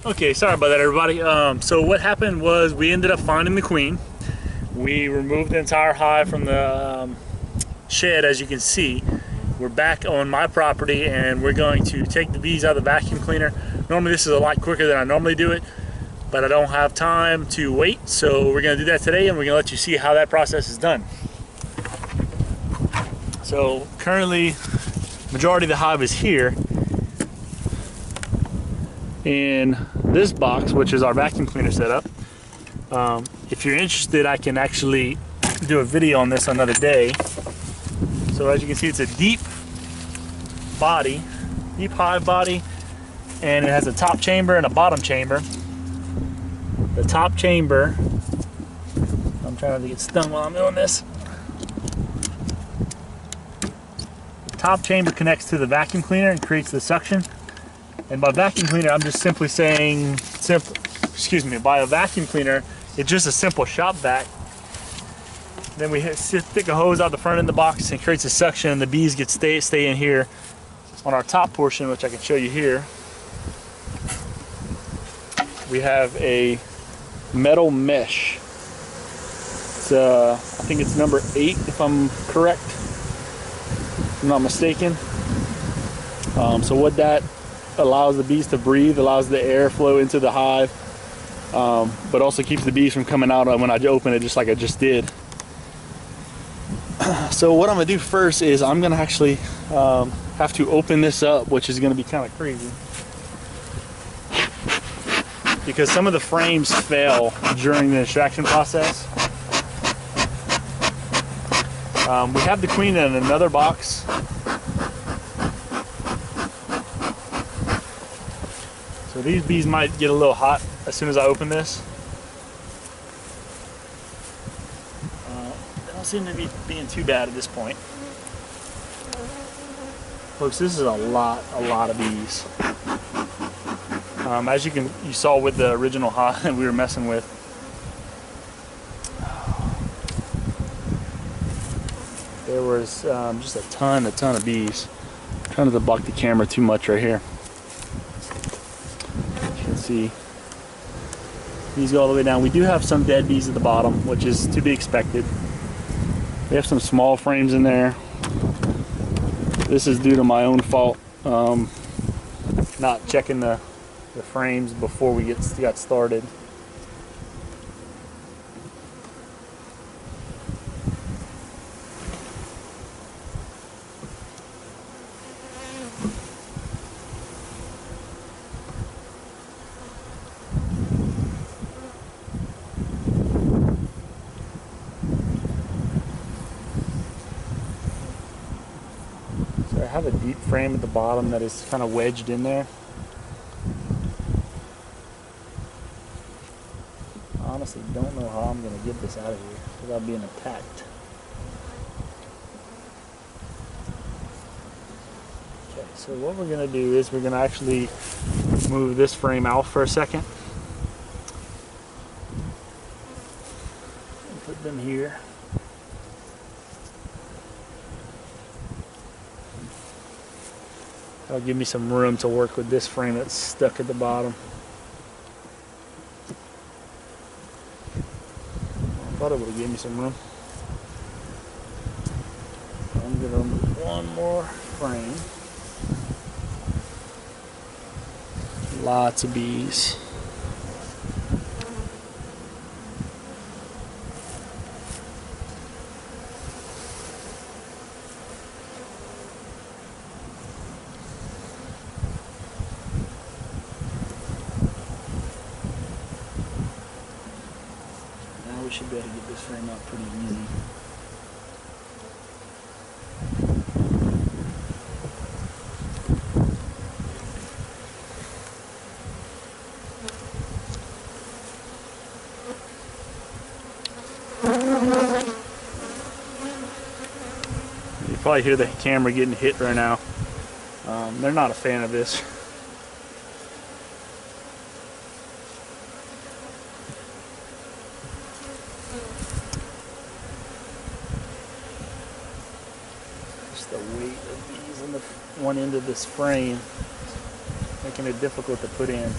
Okay, sorry about that, everybody. So what happened was we ended up finding the queen. We removed the entire hive from the shed, as you can see. We're back on my property, and we're going to take the bees out of the vacuum cleaner. Normally this is a lot quicker than I normally do it, but I don't have time to wait, so we're going to do that today, and we're going to let you see how that process is done. So currently, majority of the hive is here in this box, which is our vacuum cleaner setup. If you're interested, I can actually do a video on this another day. So as you can see, it's a deep hive body, and it has a top chamber and a bottom chamber. The top chamber, I'm trying not to get stung while I'm doing this. The top chamber connects to the vacuum cleaner and creates the suction. And by vacuum cleaner, I'm just simply saying, by a vacuum cleaner, it's just a simple shop vac. Then we stick a hose out the front of the box and creates a suction, and the bees get stay in here on our top portion, which I can show you here. We have a metal mesh. It's I think it's number 8 if I'm correct, if I'm not mistaken. So what that allows the bees to breathe, allows the airflow into the hive, but also keeps the bees from coming out when I open it, just like I just did. So what I'm gonna do first is I'm gonna actually have to open this up, which is gonna be kind of crazy because some of the frames fail during the extraction process. We have the queen in another box. So these bees might get a little hot as soon as I open this. They don't seem to be being too bad at this point. Folks, this is a lot of bees. As you saw with the original hive that we were messing with. There was just a ton of bees. I'm trying not to block the camera too much right here. See, these go all the way down. We do have some dead bees at the bottom, which is to be expected. We have some small frames in there. This is due to my own fault, not checking the frames before we got started. I have a deep frame at the bottom that is kind of wedged in there. I honestly don't know how I'm going to get this out of here without being attacked. Okay, so what we're going to do is we're going to actually move this frame out for a second. And put them here. That'll give me some room to work with this frame that's stuck at the bottom. I thought it would have given me some room. I'm going to remove one more frame. Lots of bees. We should be able to get this frame out pretty easy. You probably hear the camera getting hit right now. They're not a fan of this. Just the weight of these on the one end of this frame, making it difficult to put in.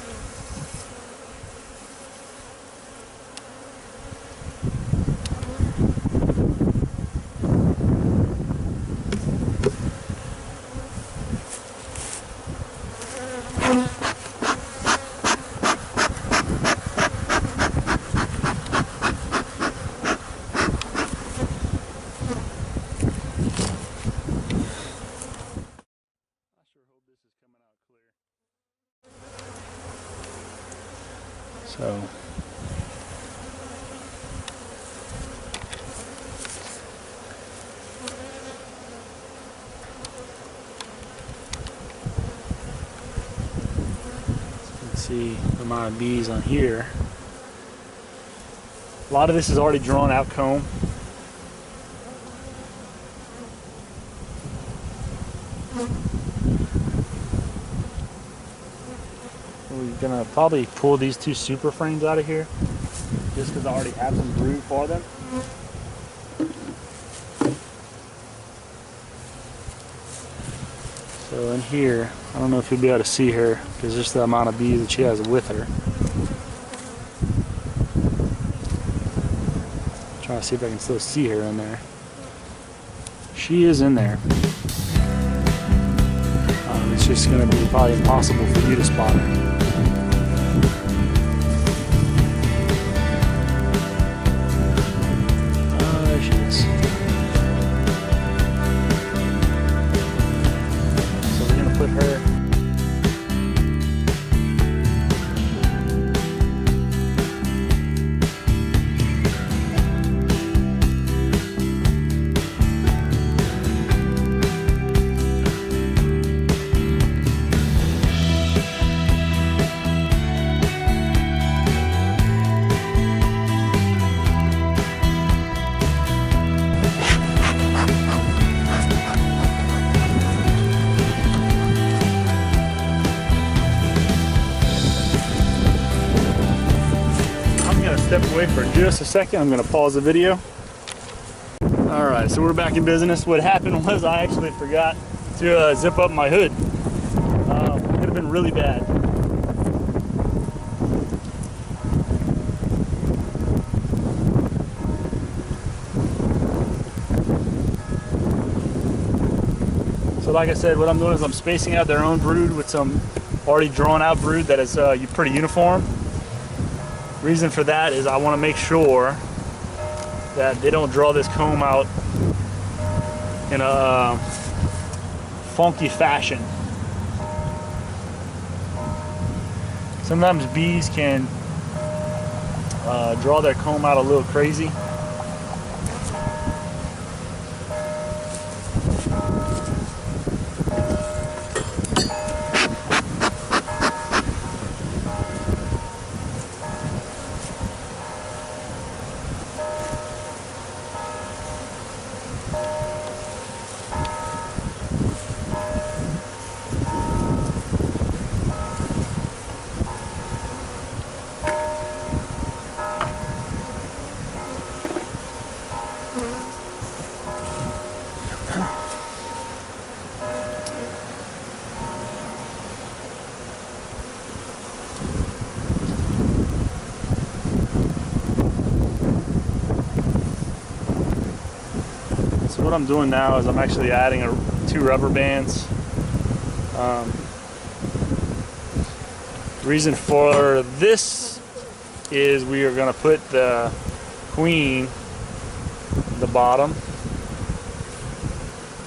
So see the amount of bees on here. A lot of this is already drawn out comb. We're gonna probably pull these two super frames out of here just because I already have some brood for them. So in here, I don't know if you'll be able to see her because just the amount of bees that she has with her. Trying to see if I can still see her in there. She is in there. It's just going to be probably impossible for you to spot her. There she is. So we're going to put her. Step away for just a second. I'm going to pause the video. Alright, so we're back in business. What happened was I actually forgot to zip up my hood. It could have been really bad. So like I said, what I'm doing is I'm spacing out their own brood with some already drawn out brood that is pretty uniform. Reason for that is I want to make sure that they don't draw this comb out in a funky fashion. Sometimes bees can draw their comb out a little crazy. So what I'm doing now is I'm actually adding two rubber bands. Reason for this is we are going to put the queen at the bottom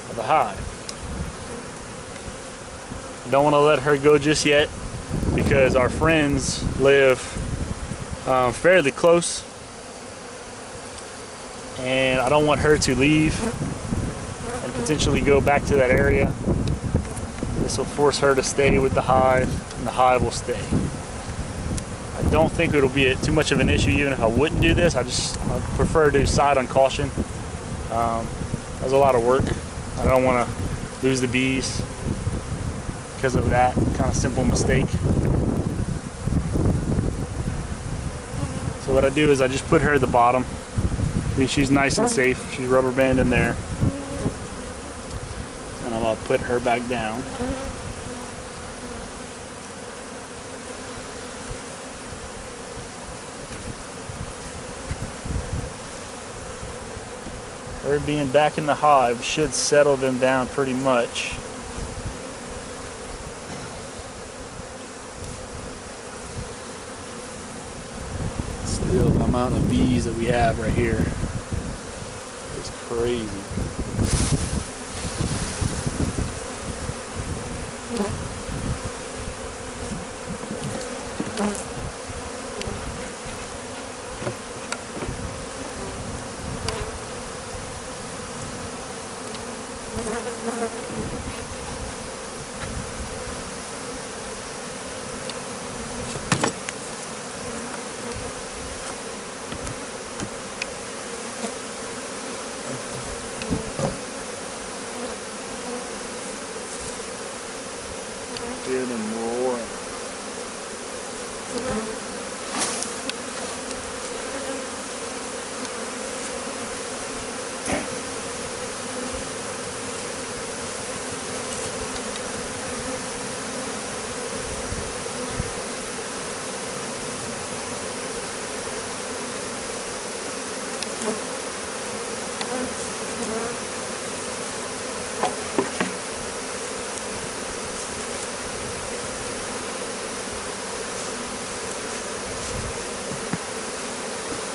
of the hive. Don't want to let her go just yet because our friends live fairly close. And I don't want her to leave and potentially go back to that area. This will force her to stay with the hive, and the hive will stay. I don't think it'll be too much of an issue even if I wouldn't do this. I prefer to decide on caution. That's a lot of work. I don't want to lose the bees because of that kind of simple mistake. So what I do is I just put her at the bottom. I mean, she's nice and safe. She's rubber band in there. And I'll put her back down. Her being back in the hive should settle them down pretty much. Still, the amount of bees that we have right here is crazy. Hear them roaring.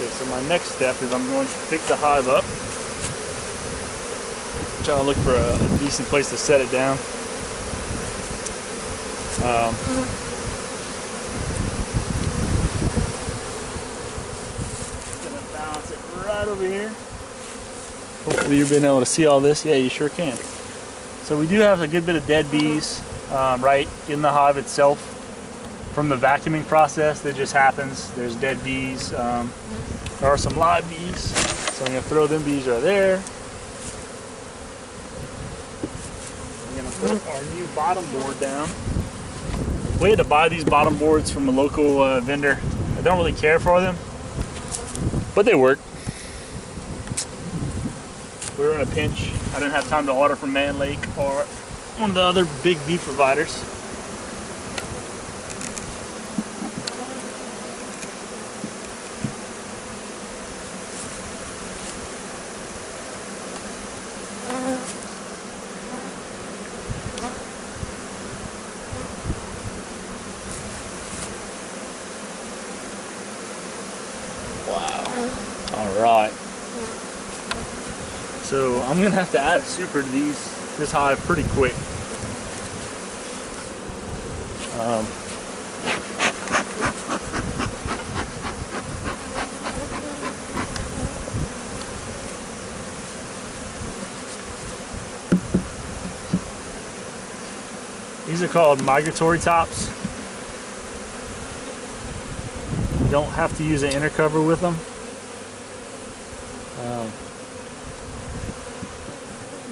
Okay, so my next step is I'm going to pick the hive up. Try to look for a decent place to set it down. Gonna balance it right over here. Hopefully you've been able to see all this. Yeah, you sure can. So we do have a good bit of dead bees right in the hive itself. From the vacuuming process that just happens, there's dead bees. There are some live bees, so I'm going to throw them bees right there. I'm going to put our new bottom board down. We had to buy these bottom boards from a local vendor. I don't really care for them, but they work. We were in a pinch. I didn't have time to order from Man Lake or one of the other big bee providers. All right. So I'm gonna have to add a super to this hive pretty quick. These are called migratory tops. You don't have to use an inner cover with them.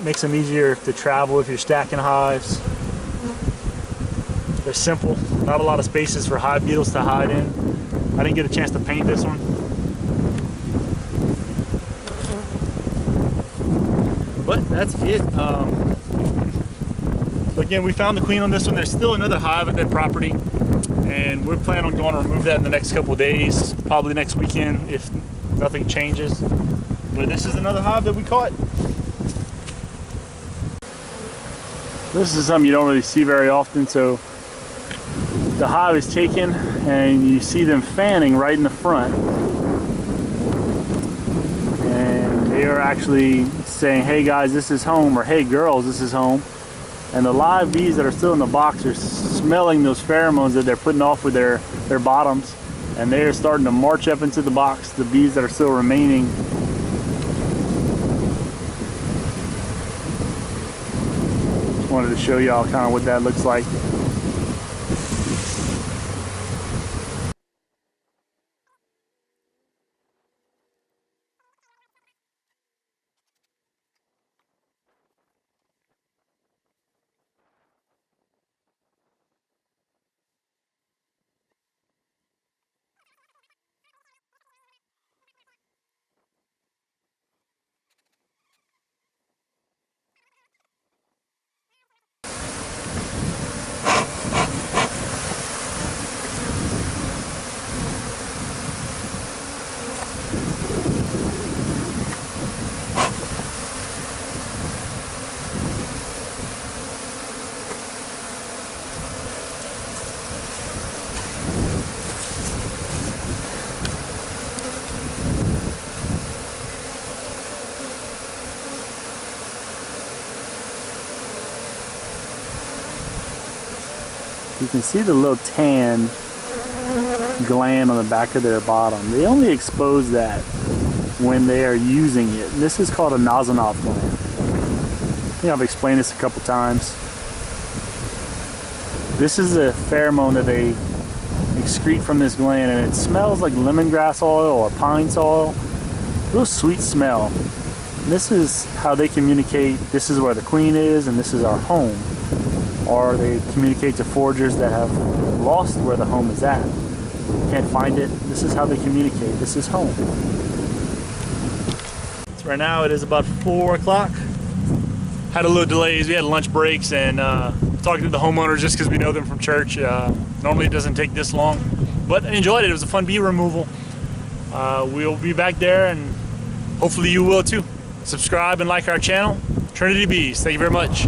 Makes them easier to travel if you're stacking hives. They're simple, not a lot of spaces for hive beetles to hide in. I didn't get a chance to paint this one. But that's it. So again, we found the queen on this one. There's still another hive at that property, and we're planning on going to remove that in the next couple of days, probably next weekend if nothing changes. But this is another hive that we caught. This is something you don't really see very often. So the hive is taken and you see them fanning right in the front. And they are actually saying, hey guys, this is home, or hey girls, this is home. And the live bees that are still in the box are smelling those pheromones that they're putting off with their bottoms. And they are starting to march up into the box, the bees that are still remaining. Wanted to show y'all kind of what that looks like. You can see the little tan gland on the back of their bottom. They only expose that when they are using it. This is called a Nasanov gland. think I've explained this a couple times. This is a pheromone that they excrete from this gland, and it smells like lemongrass oil or pine oil. Real sweet smell. And this is how they communicate. This is where the queen is, and this is our home. Or they communicate to foragers that have lost where the home is at. Can't find it. This is how they communicate. This is home. So right now it is about 4 o'clock. Had a little delays. We had lunch breaks and talking to the homeowners just because we know them from church. Normally it doesn't take this long, but I enjoyed it. It was a fun bee removal. We'll be back there, and hopefully you will too. Subscribe and like our channel, Trinity Bees. Thank you very much.